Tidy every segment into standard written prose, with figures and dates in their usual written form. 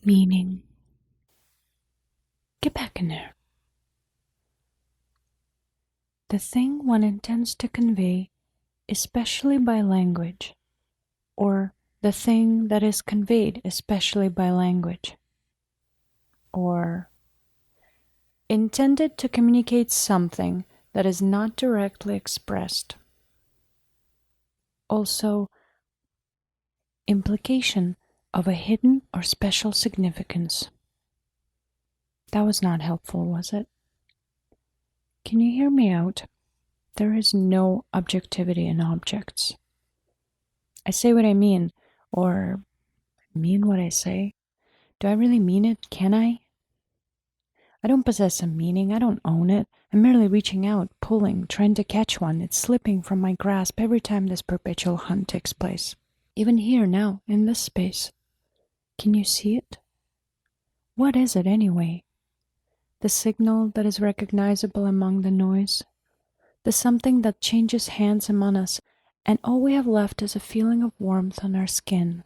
meaning. Get back in there. The thing one intends to convey, especially by language, or the thing that is conveyed especially by language, or intended to communicate something that is not directly expressed. Also, implication of a hidden or special significance. That was not helpful, was it? Can you hear me out? There is no objectivity in objects. I say what I mean, or mean what I say. Do I really mean it? Can I? I don't possess a meaning. I don't own it. I'm merely reaching out, pulling, trying to catch one. It's slipping from my grasp every time this perpetual hunt takes place. Even here now, in this space. Can you see it? What is it anyway? The signal that is recognizable among the noise? The something that changes hands among us, and all we have left is a feeling of warmth on our skin.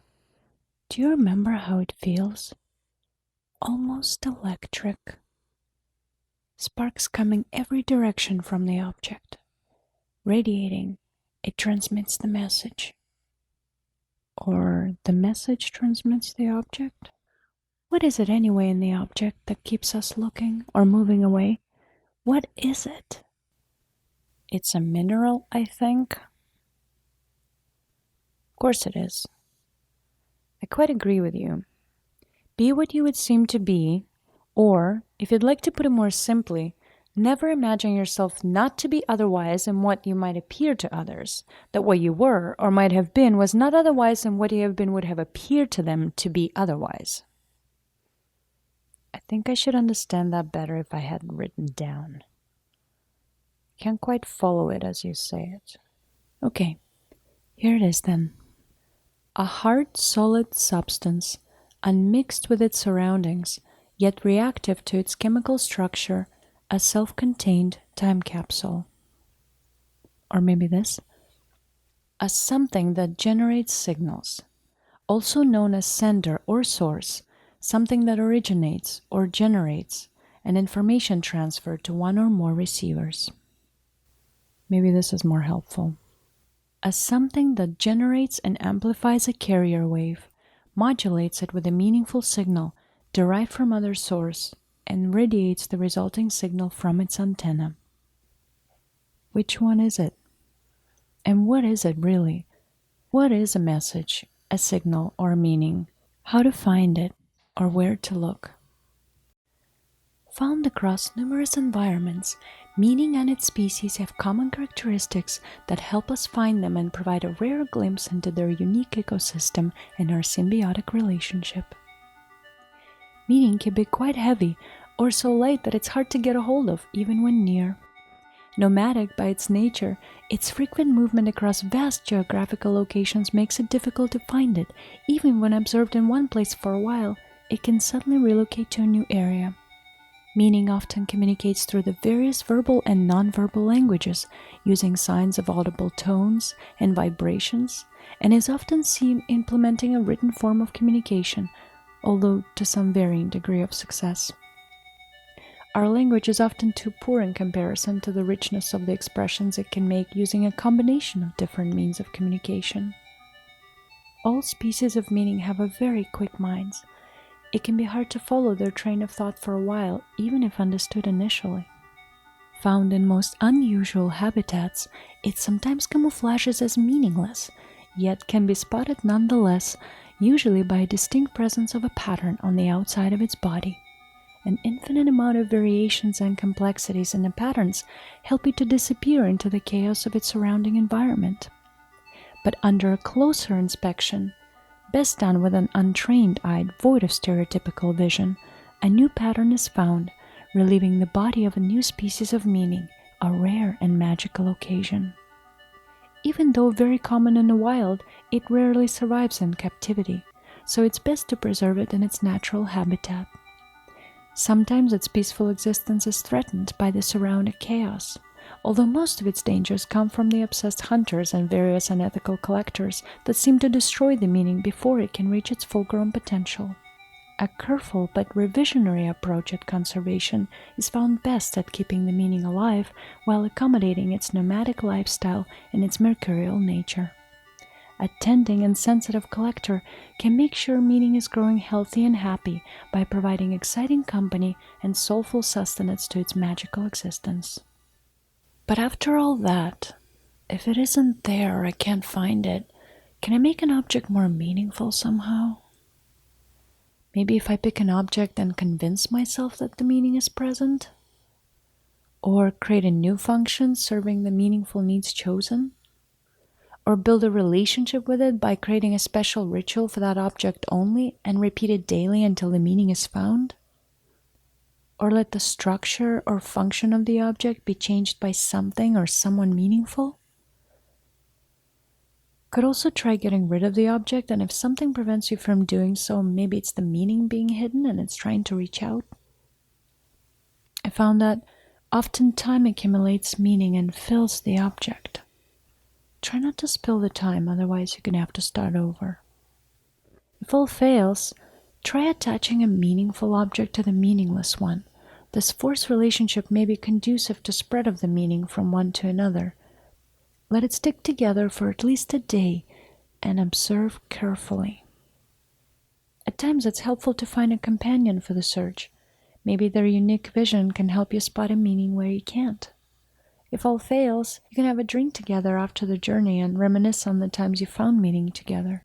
Do you remember how it feels? Almost electric. Sparks coming every direction from the object. Radiating, it transmits the message. Or the message transmits the object? What is it anyway in the object that keeps us looking or moving away? What is it? It's a mineral, I think. Of course it is. I quite agree with you. Be what you would seem to be, or, if you'd like to put it more simply, never imagine yourself not to be otherwise than what you might appear to others, that what you were or might have been was not otherwise than what you have been would have appeared to them to be otherwise. I think I should understand that better if I had it written down. Can't quite follow it as you say it. Okay, here it is then. A hard, solid substance, unmixed with its surroundings, yet reactive to its chemical structure, a self-contained time capsule. Or maybe this. A something that generates signals, also known as sender or source, something that originates or generates an information transfer to one or more receivers. Maybe this is more helpful. A something that generates and amplifies a carrier wave, modulates it with a meaningful signal derived from other source, and radiates the resulting signal from its antenna. Which one is it? And what is it really? What is a message, a signal, or a meaning? How to find it, or where to look? Found across numerous environments, meaning and its species have common characteristics that help us find them and provide a rare glimpse into their unique ecosystem and our symbiotic relationship. Meaning can be quite heavy or so light that it's hard to get a hold of even when near. Nomadic by its nature, its frequent movement across vast geographical locations makes it difficult to find it. Even when observed in one place for a while, it can suddenly relocate to a new area. Meaning often communicates through the various verbal and nonverbal languages, using signs of audible tones and vibrations, and is often seen implementing a written form of communication, although to some varying degree of success. Our language is often too poor in comparison to the richness of the expressions it can make using a combination of different means of communication. All species of meaning have a very quick minds. It can be hard to follow their train of thought for a while, even if understood initially. Found in most unusual habitats, it sometimes camouflages as meaningless, yet can be spotted nonetheless, usually by a distinct presence of a pattern on the outside of its body. An infinite amount of variations and complexities in the patterns help it to disappear into the chaos of its surrounding environment. But under a closer inspection, best done with an untrained eye void of stereotypical vision, a new pattern is found, relieving the body of a new species of meaning, a rare and magical occasion. Even though very common in the wild, it rarely survives in captivity, so it's best to preserve it in its natural habitat. Sometimes its peaceful existence is threatened by the surrounding chaos, although most of its dangers come from the obsessed hunters and various unethical collectors that seem to destroy the meaning before it can reach its full-grown potential. A careful but revisionary approach at conservation is found best at keeping the meaning alive while accommodating its nomadic lifestyle and its mercurial nature. A tending and sensitive collector can make sure meaning is growing healthy and happy by providing exciting company and soulful sustenance to its magical existence. But after all that, if it isn't there or I can't find it, can I make an object more meaningful somehow? Maybe if I pick an object and convince myself that the meaning is present? Or create a new function serving the meaningful needs chosen? Or build a relationship with it by creating a special ritual for that object only and repeat it daily until the meaning is found? Or let the structure or function of the object be changed by something or someone meaningful? Could also try getting rid of the object, and if something prevents you from doing so, maybe it's the meaning being hidden and it's trying to reach out. I found that often time accumulates meaning and fills the object. Try not to spill the time, otherwise you're going to have to start over. If all fails, try attaching a meaningful object to the meaningless one. This forced relationship may be conducive to spread of the meaning from one to another. Let it stick together for at least a day and observe carefully. At times it's helpful to find a companion for the search. Maybe their unique vision can help you spot a meaning where you can't. If all fails, you can have a drink together after the journey and reminisce on the times you found meaning together.